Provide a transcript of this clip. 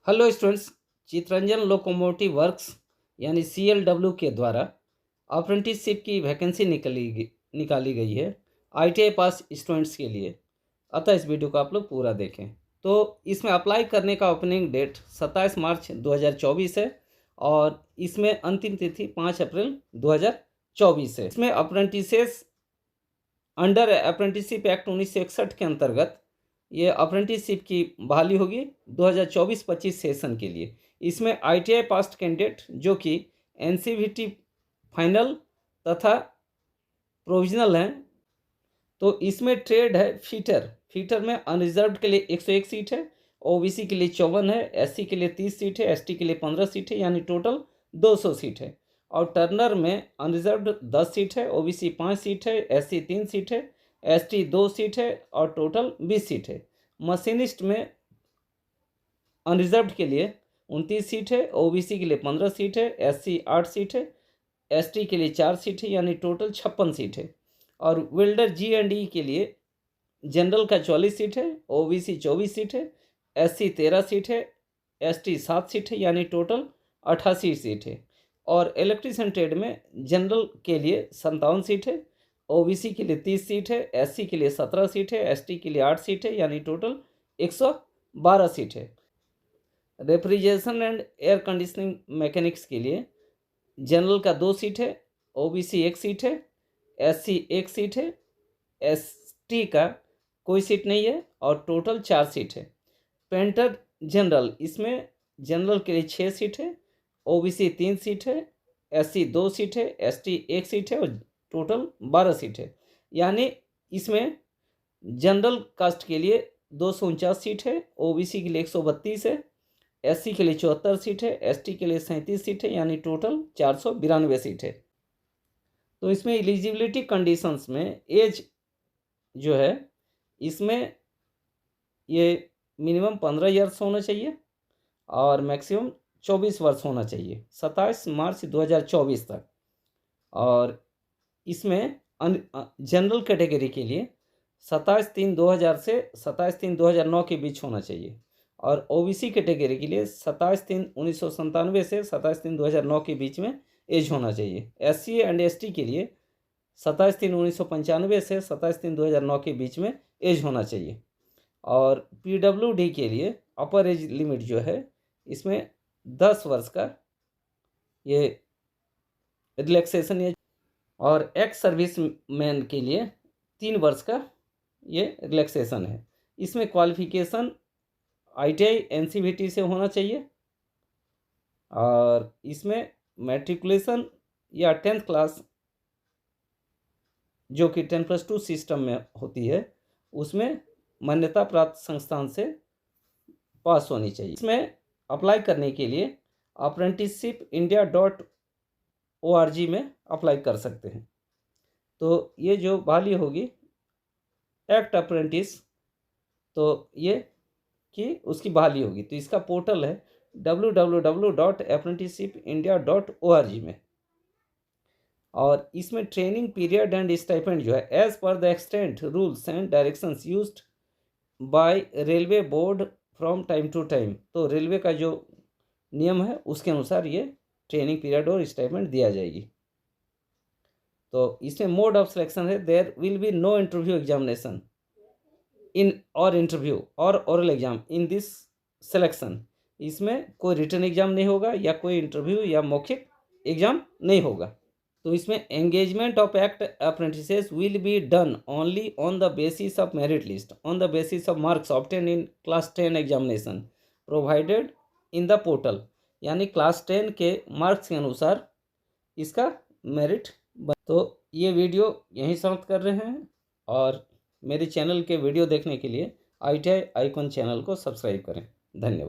Hello students, Chittaranjan locomotive works यानी CLW के द्वारा अप्रेंटिसशिप की वैकेंसी निकाली गई है ITI पास स्टूडेंट्स के लिए। अतः इस वीडियो को आप लोग पूरा देखें। तो इसमें अप्लाई करने का ओपनिंग डेट 27 मार्च 2024 है और इसमें अंतिम तिथि 5 अप्रैल 2024 है। इसमें अप्रेंटिसेस अंडर अप्रेंटिसशिप एक्ट 1961 के अंतर्गत ये अप्रेंटिसशिप की बहाली होगी 2024-25 सेशन के लिए। इसमें ITI पास कैंडिडेट जो कि NCVT फाइनल तथा प्रोविजनल हैं, तो इसमें ट्रेड है फीटर में अनरिजर्व्ड के लिए 101 सीट है, OBC के लिए 54 है, SC के लिए 30 सीट है, ST के लिए 15 सीट है, यानी टोटल 200 सीट है। और टर्नर में अनरिजर्व्ड 10 सीट है, OBC 5 सीट है, SC 3 सीट है, ST 2 सीट है और टोटल 20 सीट है। मशीनिस्ट में अनरिजर्व्ड के लिए 29 सीट है, OBC के लिए 15 सीट है, SC 8 सीट है, ST के लिए 4 सीट है, यानी टोटल 56 सीट है। और वेल्डर G&E के लिए जनरल का 44 सीट है, OBC 24 सीट है, SC 13 सीट है, ST 7 सीट है, यानी टोटल 88 सीट है। और इलेक्ट्रीशियन ट्रेड में जनरल के लिए 57 सीट है, OBC के लिए 30 सीट है, SC के लिए 17 सीट है, ST के लिए 8 सीट है, यानी टोटल 112 सीट है। Refrigeration and air conditioning mechanics के लिए जनरल का 2 सीट है, OBC 1 सीट है, SC 1 सीट है, ST का कोई सीट नहीं है और टोटल 4 सीट है। पेंटर जनरल, इसमें जनरल के लिए 6 सीट है, OBC 3 सीट है, SC 2 सीट है, ST 1 सीट है और टोटल 12 सीट है। यानी इसमें जनरल कास्ट के लिए 249 सीट है, OBC के लिए 132 है, SC के लिए 74 सीट है, ST के लिए 37 सीट है, यानी टोटल 492 सीट है। तो इसमें एलिजिबिलिटी कंडीशंस में एज जो है, इसमें ये मिनिमम 15 ईयर्स होना चाहिए और मैक्सिमम 24 वर्ष होना चाहिए 27 मार्च 2024 तक। और इसमें जनरल कैटेगरी के लिए 27/3/2000 से 27/3/2009 के बीच होना चाहिए और OBC कैटेगरी के लिए 27/3/1997 से 27/3/2009 के बीच में एज होना चाहिए। SC एंड ST के लिए 27/3/1995 से 27/3/2009 के बीच में एज होना चाहिए। और PWD के लिए अपर एज लिमिट जो है, इसमें 10 वर्ष का ये रिलैक्सेशन है और एक्स सर्विस मैन के लिए 3 वर्ष का ये रिलैक्सेशन है। इसमें क्वालिफिकेशन ITI NCVT से होना चाहिए और इसमें मैट्रिकुलेशन या 10th क्लास जो कि 10+2 सिस्टम में होती है, उसमें मान्यता प्राप्त संस्थान से पास होनी चाहिए। इसमें अप्लाई करने के लिए apprenticeshipindia.org में अप्लाई कर सकते हैं। तो ये जो बहाली होगी एक्ट अप्रेंटिस, तो ये कि उसकी बहाली होगी, तो इसका पोर्टल है www.apprenticeshipindia.org में। और इसमें ट्रेनिंग पीरियड एंड स्टाइपेंड जो है as per the extent rules and directions used by railway board from time to time, तो रेलवे का जो नियम है उसके अनुसार ये ट्रेनिंग पीरियड और स्टाइपेंड दिया जाएगी। तो इसमें मोड ऑफ सिलेक्शन है, there will be no interview examination in और इंटरव्यू और oral exam in this selection. इसमें कोई रिटन एग्जाम नहीं होगा या कोई इंटरव्यू या मौखिक एग्जाम नहीं होगा। तो इसमें engagement of act apprentices will be done only on the basis of merit list on the basis of marks obtain in class 10 examination provided in the portal, यानी क्लास 10 के मार्क्स के अनुसार इसका मेरिट। तो ये वीडियो यहीं समाप्त कर रहे हैं और मेरे चैनल के वीडियो देखने के लिए ITI आइकॉन चैनल को सब्सक्राइब करें। धन्यवाद।